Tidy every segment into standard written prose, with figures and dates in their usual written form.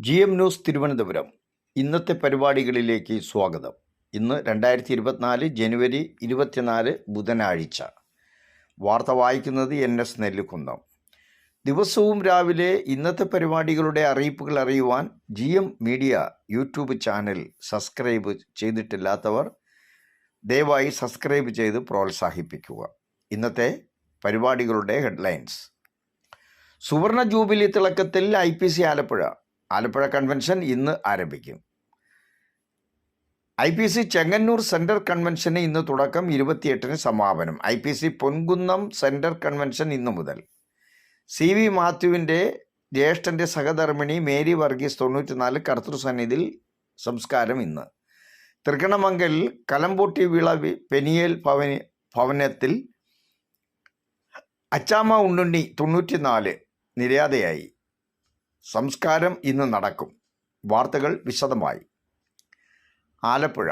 GM news Thiruvananthapuram ഇന്നത്തെ പരിപാടികളിലേക്ക് സ്വാഗതം. ഇന്ന് 2024 ജനുവരി 24 ബുധനാഴ്ച. വാർത്ത വായിക്കുന്നത് NS നെല്ലിക്കുന്നം. ദിവസവും രാവിലെ ഇന്നത്തെ പരിപാടികളുടെ അറിയിപ്പുകൾ അറിയുവാൻ GM media YouTube channel subscribe ചെയ്തിട്ടില്ലാത്തവർ ദയവായി സബ്സ്ക്രൈബ് ചെയ്ത് പ്രോത്സാഹിപ്പിക്കുക. ഇന്നത്തെ പരിപാടികളുടെ ഹെഡ്ലൈൻസ്. സുവർണ ജൂബിലി തിളക്കത്തിൽ IPC ആലപ്പുഴ കൺവെൻഷൻ ഇന്ന് ആരംഭിക്കും. IPC ചെങ്ങന്നൂർ സെൻട്രൽ കൺവെൻഷന് ഇന്ന് തുടക്കം, 28-ന് സമാപനം. IPC പൊൻകുന്നം സെൻട്രൽ കൺവെൻഷൻ ഇന്നു മുതൽ. CV മാത്യുവിൻ്റെ ജ്യേഷ്ഠൻ്റെ സഹധർമ്മിണി മേരി വർഗീസ് 94 കർത്തൃസന്നിധിയിൽ സംസ്കാരം ഇന്ന്. തൃക്കണമംഗൽ കലമ്പൂട്ടി വിള പെനിയേൽ ഭവനത്തിൽ അച്ചാമ്മ ഉണ്ണുണ്ണി 94 നിര്യാതയായി. സംസ്കാരം ഇന്ന് നടക്കും. വാർത്തകൾ വിശദമായി. Alappuzha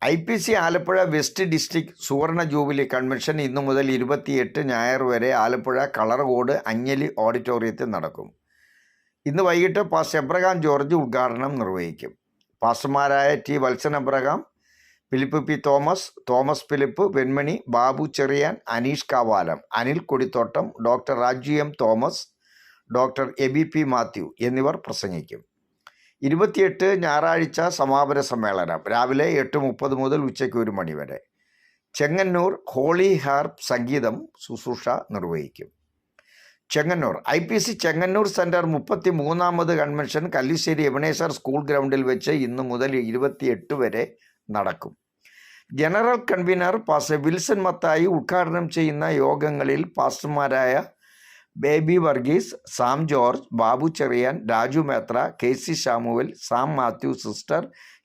IPC Alappuzha west district സുവർണ ജൂബിലി കൺവെൻഷൻ ഇന്നു മുതൽ 28 ഞായർ വരെ ആലപ്പുഴ കളർകോട് അഞ്ഞലി ഓഡിറ്റോറിയത്തിൽ നടക്കും. ഇന്ന് വൈകിട്ട് പാസ്റ്റർ എബ്രഹാം ജോർജ് ഉദ്ഘാടനം നിർവഹിക്കും. പാസ്റ്റർമാരായ T. Valsan Abraham, Philip P. Thomas Philip, Venmani, Babu Cherian, Aneesh Kavalam, Anil Kodithottam, doctor Raju M. Thomas, doctor Eby P. Mathew എന്നിവർ പ്രസംഗിക്കും. 28 ഞായറാഴ്ച സമാപന സമ്മേളനം രാവിലെ 8:30 മുതൽ ഉച്ചയ്ക്ക് 1 മണി വരെ. ചെങ്ങന്നൂർ ഹോളി ഹാർപ്പ് സംഗീതം ശുശ്രൂഷ നിർവഹിക്കും. ചെങ്ങന്നൂർ IPC ചെങ്ങന്നൂർ സെൻറ്റർ 33ാമത് കൺവെൻഷൻ കല്ലിശ്ശേരി എബനേസർ സ്കൂൾ ഗ്രൗണ്ടിൽ വെച്ച് ഇന്ന് മുതൽ 28 വരെ നടക്കും. General convener pastor Wilson Mathai ഉദ്ഘാടനം ചെയ്യുന്ന യോഗങ്ങളിൽ പാസ്റ്റർമാരായ ബേബി വർഗീസ്, സാം ജോർജ്, ബാബു ചെറിയാൻ, രാജു മേത്ര, KC ശാമുവൽ, സാം മാത്യു, സിസ്റ്റർ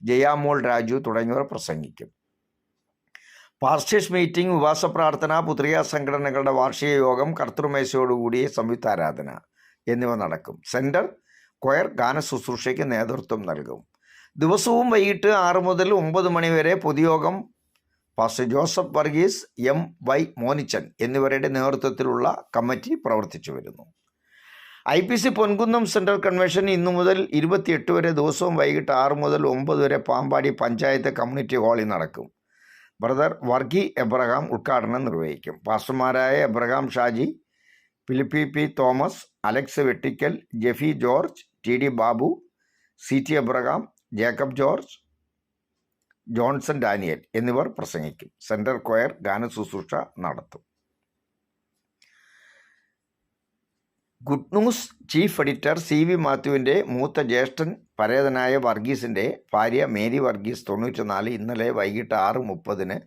ജയാമോൾ രാജു തുടങ്ങിയവർ പ്രസംഗിക്കും. പാസ്റ്റേഴ്സ് മീറ്റിംഗ്, ഉപവാസ പ്രാർത്ഥന, പുത്രികാ സംഘടനകളുടെ വാർഷിക യോഗം, കർത്തൃമേശയോടുകൂടിയ സംയുക്താരാധന എന്നിവ നടക്കും. സെൻറ്റർ കൊയർ ഗാന ശുശ്രൂഷയ്ക്ക് നേതൃത്വം നൽകും. ദിവസവും വൈകിട്ട് 6 മുതൽ 9 മണി വരെ പൊതുയോഗം pastor Joseph Varghese, MY Monichan എന്നിവരുടെ നേതൃത്വത്തിലുള്ള കമ്മിറ്റി പ്രവർത്തിച്ചു വരുന്നു. IPC പൊൻകുന്നം സെൻട്രൽ കൺവെൻഷൻ ഇന്നു മുതൽ 28 വരെ ദിവസവും വൈകിട്ട് 6 മുതൽ 9 വരെ പാമ്പാടി പഞ്ചായത്ത് കമ്മ്യൂണിറ്റി ഹാളിൽ നടക്കും. ബ്രദർ വർഗി എബ്രഹാം ഉദ്ഘാടനം നിർവഹിക്കും. പാസ്റ്റർമാരായ Abraham Shaji, Philip P. Thomas, Alex Vettikkal, Jeffy George, TD Babu, CT Abraham, Jacob George, Johnson Daniel എന്നിവർ പ്രസംഗിക്കും. സെൻട്രൽ കൊയർ ഗാന ശുശ്രൂഷ നടത്തും. Good News chief editor CV മാത്യുവിൻ്റെ മൂത്ത ജ്യേഷ്ഠൻ പരേതനായ വർഗീസിൻ്റെ ഭാര്യ മേരി വർഗീസ് 94 ഇന്നലെ വൈകിട്ട് 6:30-ന്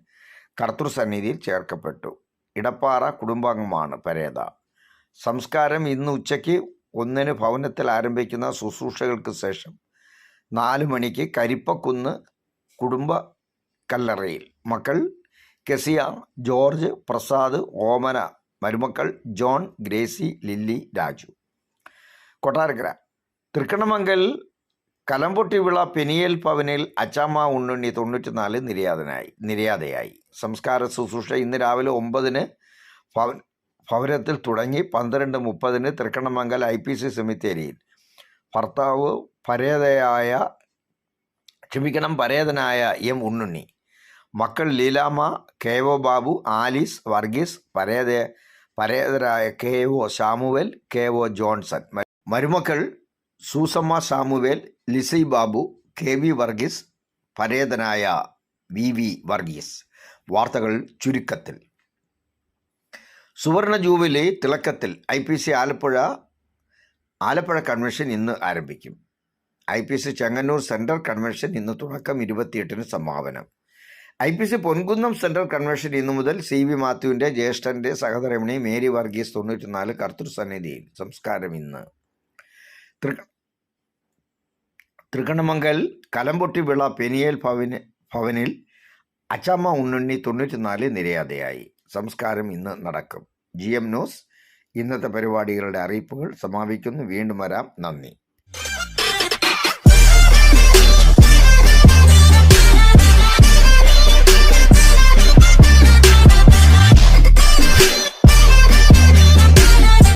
കർത്തൃസന്നിധിയിൽ ചേർക്കപ്പെട്ടു. ഇടപ്പാറ കുടുംബാംഗമാണ് പരേത. സംസ്കാരം ഇന്ന് ഉച്ചയ്ക്ക് 1-ന് ഭവനത്തിൽ ആരംഭിക്കുന്ന ശുശ്രൂഷകൾക്ക് ശേഷം 4 മണിക്ക് കരിപ്പക്കുന്ന് കുടുംബ കല്ലറയിൽ മക്കൾ കെസിയ, ജോർജ്, പ്രസാദ്, ഓമന, മരുമക്കൾ ജോൺ, ഗ്രേസി, ലില്ലി, രാജു. കൊട്ടാരക്കര തൃക്കണമംഗൽ കലമ്പൊട്ടി വിള പെനിയേൽ ഭവനിൽ അച്ചാമ്മ ഉണ്ണുണ്ണി 94 നിര്യാതയായി. സംസ്കാര ശുശ്രൂഷ ഇന്ന് രാവിലെ 9-ന് ഭവനത്തിൽ തുടങ്ങി 12:30-ന് തൃക്കണമംഗൽ IPC സെമിത്തേരിയിൽ ഭർത്താവ് പരേതനായ M. ഉണ്ണുണ്ണി, മക്കൾ ലീലാമ്മ, KO ബാബു, ആലീസ് വർഗീസ്, പരേതരായ KO ശാമുവേൽ, KO ജോൺസൺ, മരുമക്കൾ സൂസമ്മ ശാമുവേൽ, ലിസി ബാബു, KV വർഗീസ്, പരേതനായ VV വർഗീസ്. വാർത്തകൾ ചുരുക്കത്തിൽ. സുവർണ ജൂബിലി തിളക്കത്തിൽ IPC ആലപ്പുഴ കൺവെൻഷൻ ഇന്ന് ആരംഭിക്കും. IPC ചെങ്ങന്നൂർ സെൻട്രൽ കൺവെൻഷൻ ഇന്ന് തുടക്കം, 28-ന് സമാപനം. IPC പൊൻകുന്നം സെൻട്രൽ കൺവെൻഷൻ ഇന്നു മുതൽ. CV മാത്യുവിൻ്റെ ജ്യേഷ്ഠൻ്റെ സഹധർമ്മിണി മേരി വർഗീസ് 94 കർത്തൃസന്നിധിയിൽ സംസ്കാരം ഇന്ന്. തൃക്കണമംഗൽ കലമ്പൊട്ടി വിള പെനിയേൽ ഭവനിൽ അച്ചാമ്മ ഉണ്ണുണ്ണി 94 നിര്യാതയായി. സംസ്കാരം ഇന്ന് നടക്കും. GM ന്യൂസ് ഇന്നത്തെ പരിപാടികളുടെ അറിയിപ്പുകൾ സമാപിക്കുന്നു. വീണ്ടും വരാം. നന്ദി.